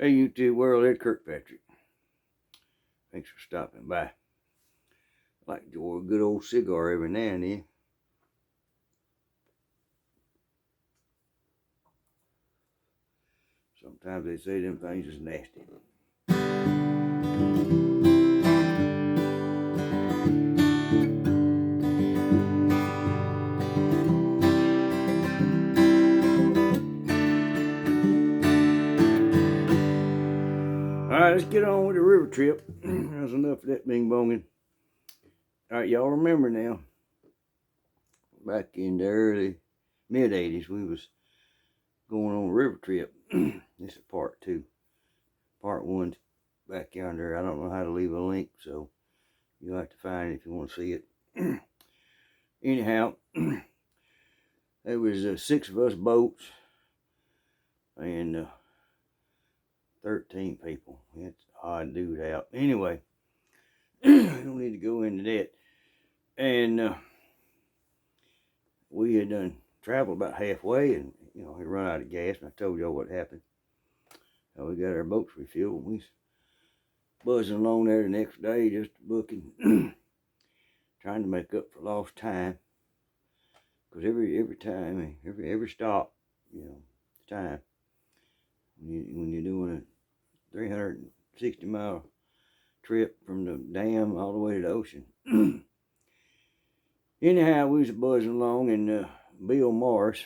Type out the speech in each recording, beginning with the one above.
Hey YouTube world, it's Kirkpatrick. Thanks for stopping by. I like to enjoy a good old cigar every now and then. Sometimes they say them things is nasty. Alright, let's get on with the river trip. That's enough of that bing bonging. Alright, y'all remember now, back in the early mid-80s, we was going on a river trip. This is part 2. Part 1's back yonder. I don't know how to leave a link, so you'll have to find it if you want to see it. Anyhow, there was 6 of us boats and 13 people. It's odd dude out. Anyway, we don't need to go into that. And we had done traveled about halfway, and had run out of gas. And I told y'all what happened. We got our boats refilled. We was buzzing along there the next day, just booking, trying to make up for lost time. Because every time, every stop, time. When you're doing a 360-mile trip from the dam all the way to the ocean. Anyhow, we was buzzing along, and Bill Morris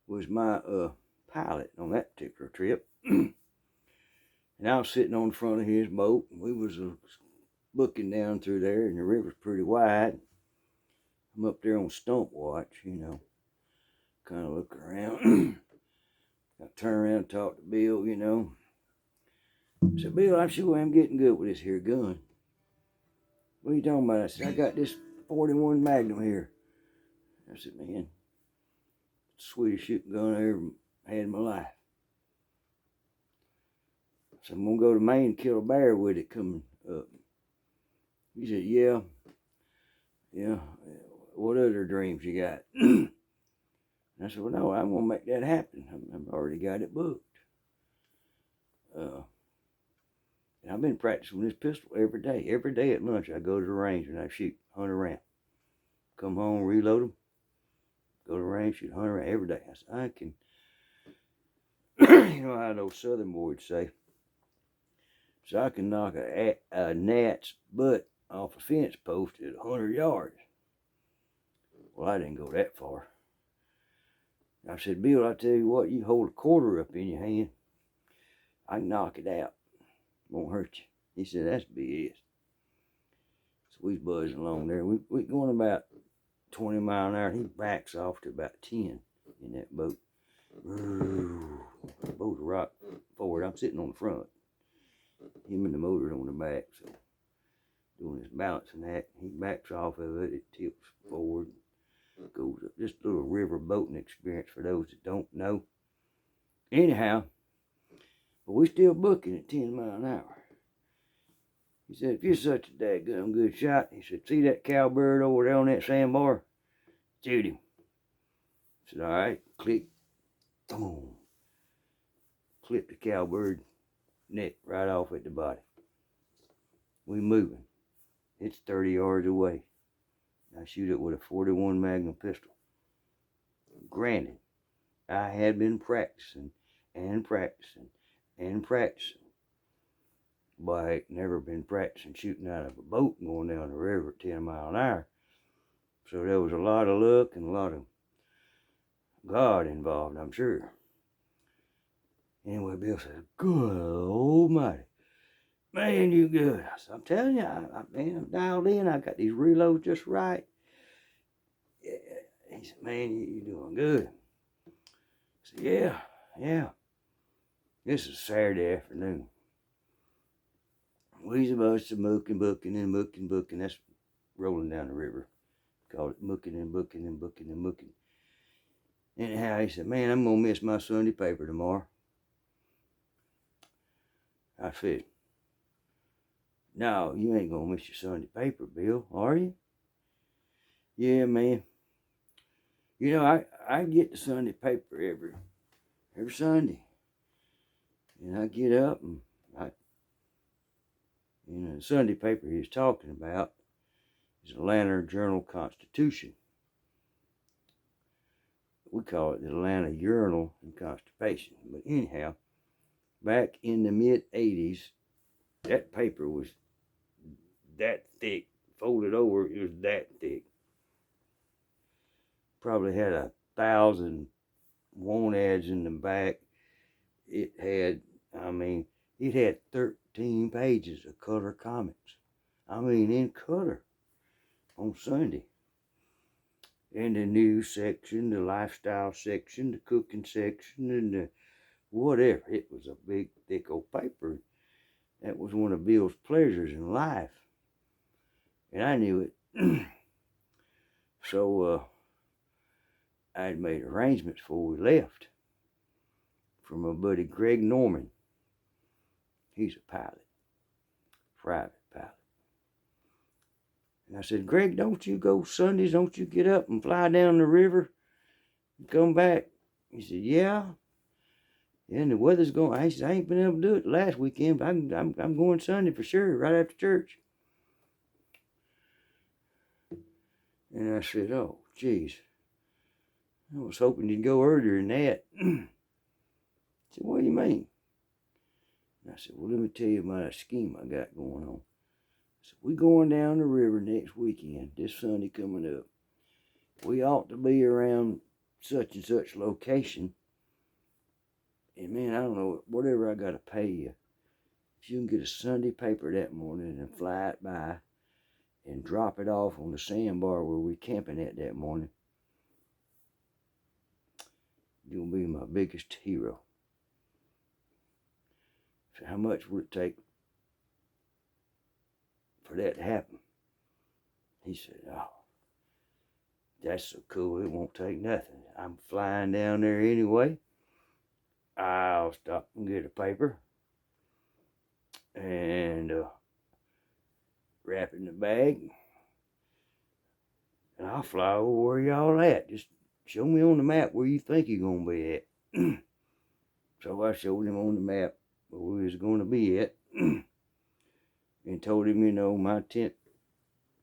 was my pilot on that particular trip. And I was sitting on the front of his boat. We was looking down through there, and the river's pretty wide. I'm up there on stump watch, kind of look around. I turn around and talk to Bill, I said, Bill, I sure am getting good with this here gun. What are you talking about? I said, I got this 41 Magnum here. I said, man, sweetest shooting gun I ever had in my life. So I'm going to go to Maine and kill a bear with it coming up. He said, yeah. What other dreams you got? And I said, well, no, I'm going to make that happen. I've already got it booked. And I've been practicing with this pistol every day. Every day at lunch, I go to the range and I shoot 100 rounds. Come home, reload them. Go to the range, shoot 100 rounds every day. I said, I can, you know how those southern boys say. So I can knock a gnat's butt off a fence post at 100 yards. Well, I didn't go that far. I said, Bill, I tell you what, you hold a quarter up in your hand, I can knock it out. Won't hurt you. He said, that's BS. So we was buzzing along there. We going about 20 miles an hour. He backs off to about 10 in that boat. The boat's right forward. I'm sitting on the front. Him and the motor's on the back. So doing his balancing act. He backs off of it. It tips forward. Goes up. Just a little river boating experience for those that don't know. Anyhow, but we still booking at 10 miles an hour. He said, if you're such a daggum good shot, he said, see that cowbird over there on that sandbar? Shoot him. I said, all right, click, boom. Clip the cowbird neck right off at the body. We moving. It's 30 yards away. I shoot it with a 41 Magnum pistol. Granted, I had been practicing and practicing and practicing, but I ain't never been practicing shooting out of a boat and going down the river at 10 miles an hour. So there was a lot of luck and a lot of God involved, I'm sure. Anyway, Bill said, good almighty. Man, you good. I said, I'm telling you, I'm dialed in. I got these reloads just right. Yeah. He said, man, you doing good. I said, yeah. This is Saturday afternoon. We was about to booking. That's rolling down the river. Called it booking and booking. Anyhow, he said, man, I'm going to miss my Sunday paper tomorrow. I said, no, you ain't going to miss your Sunday paper, Bill, are you? Yeah, man. I get the Sunday paper every Sunday. And I get up and the Sunday paper he was talking about is Atlanta Journal-Constitution. We call it the Atlanta Urinal and Constipation. But anyhow, back in the mid-'80s, that paper was that thick. Folded over, it was that thick. Probably had 1,000 want ads in the back. It had 13 pages of color comics. In color on Sunday. And the news section, the lifestyle section, the cooking section, and the whatever. It was a big, thick old paper. That was one of Bill's pleasures in life. And I knew it. So I had made arrangements before we left from my buddy Greg Norman. He's a pilot, private pilot. And I said, Greg, don't you go Sundays? Don't you get up and fly down the river and come back? He said, yeah. And the weather's going. I said, I ain't been able to do it last weekend, but I'm going Sunday for sure, right after church. And I said, oh, geez. I was hoping you'd go earlier than that. He said, what do you mean? And I said, well, let me tell you about a scheme I got going on. I said, we going down the river next weekend, this Sunday coming up. We ought to be around such and such location. And man, I don't know, whatever I got to pay you, if you can get a Sunday paper that morning and fly it by and drop it off on the sandbar where we're camping at that morning, you'll be my biggest hero. So how much would it take for that to happen? He said, oh, that's so cool, it won't take nothing. I'm flying down there anyway. I'll stop and get a paper and wrap it in the bag. And I'll fly over where y'all at. Just show me on the map where you think you're going to be at. So I showed him on the map where we was going to be at. And told him, my tent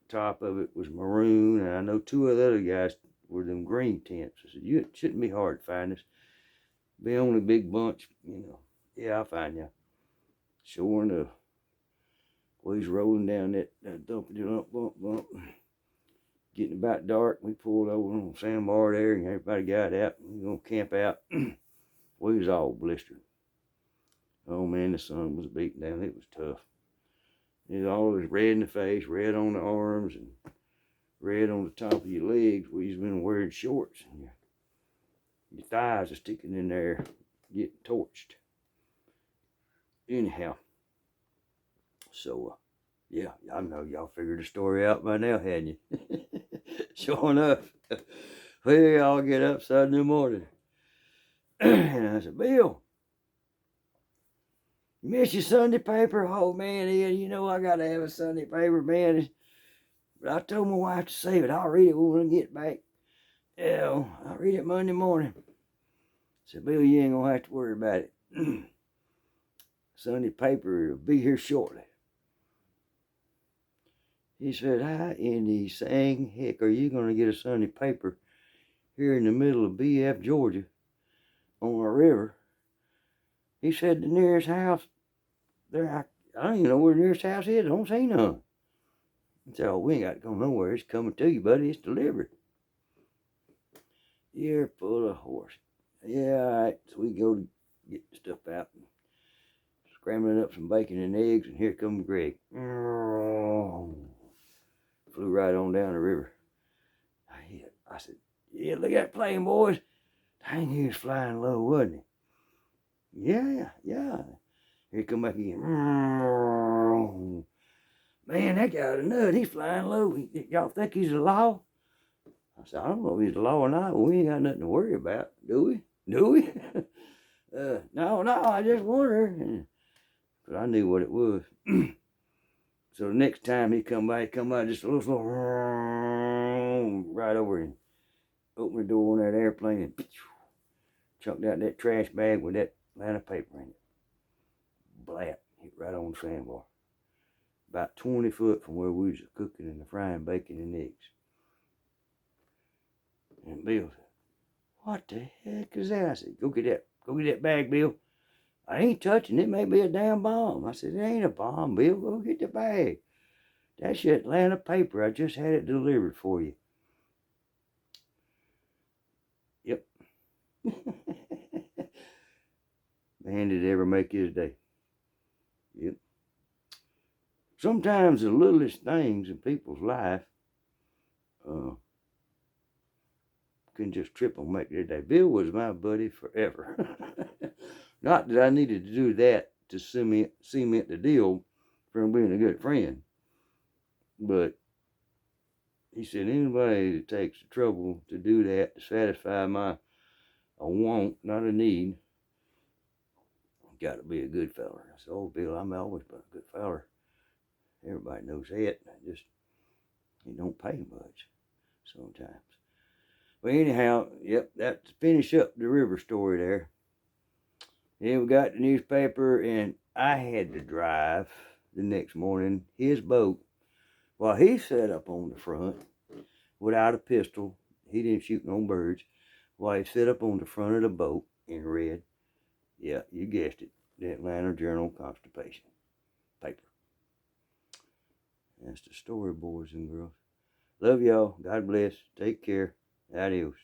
top of it was maroon. And I know two of the other guys were them green tents. I said, it shouldn't be hard to find us. Be only big bunch, Yeah, I'll find you. Sure enough. Well, he's rolling down that bump. Getting about dark, we pulled over on the sandbar there, and everybody got out. We were going to camp out. We was all blistered. Oh, man, the sun was beating down. It was tough. It was always red in the face, red on the arms, and red on the top of your legs where you've been wearing shorts. And your thighs are sticking in there, getting torched. Anyhow, so, yeah, I know y'all figured the story out by now, hadn't you? Sure enough, we all get up Sunday morning. And I said, Bill, you miss your Sunday paper? Oh, man, Ed, I got to have a Sunday paper, man. But I told my wife to save it. I'll read it when we get back. Yeah, I'll read it Monday morning. I said, Bill, you ain't going to have to worry about it. Sunday paper will be here shortly. He said, how in the sang heck are you going to get a Sunday paper here in the middle of BF, Georgia, on a river? He said, the nearest house, there, I don't even know where the nearest house is. I don't see none. He said, oh, we ain't got to go nowhere. It's coming to you, buddy. It's delivered. You're full of horse. Yeah, all right. So we go to get the stuff out. Scrambling up some bacon and eggs, and here comes Greg. Flew right on down the river. I said, yeah, look at that plane, boys. Dang, he was flying low, wasn't he? Yeah. Here he come back again. Man, that guy's a nut. He's flying low. Y'all think he's a law? I said, I don't know if he's a law or not, but we ain't got nothing to worry about, do we? No, I just wonder. But I knew what it was. So the next time he come by just a little right over and opened the door on that airplane and chucked out that trash bag with that Atlanta paper in it. blap, hit right on the sandbar. About 20 foot from where we was cooking in the frying bacon and eggs. And Bill said, "What the heck is that?" I said, Go get that bag, Bill. "I ain't touching it. It may be a damn bomb." I said, "It ain't a bomb, Bill. Go get the bag. That's your Atlanta paper. I just had it delivered for you." Yep. Man, did it ever make his day. Yep. Sometimes the littlest things in people's life can just trip and make their day. Bill was my buddy forever. Not that I needed to do that to cement the deal for him being a good friend. But he said, anybody that takes the trouble to do that to satisfy a want, not a need, got to be a good feller. I said, "Oh, Bill, I'm always been a good feller. Everybody knows that. Just, it don't pay much sometimes." But anyhow, yep, that's finish up the river story there. Then we got the newspaper, and I had to drive the next morning his boat while he sat up on the front without a pistol. He didn't shoot no birds. While he sat up on the front of the boat and read, yeah, you guessed it, the Atlanta Journal-Constitution paper. That's the story, boys and girls. Love y'all. God bless. Take care. Adios.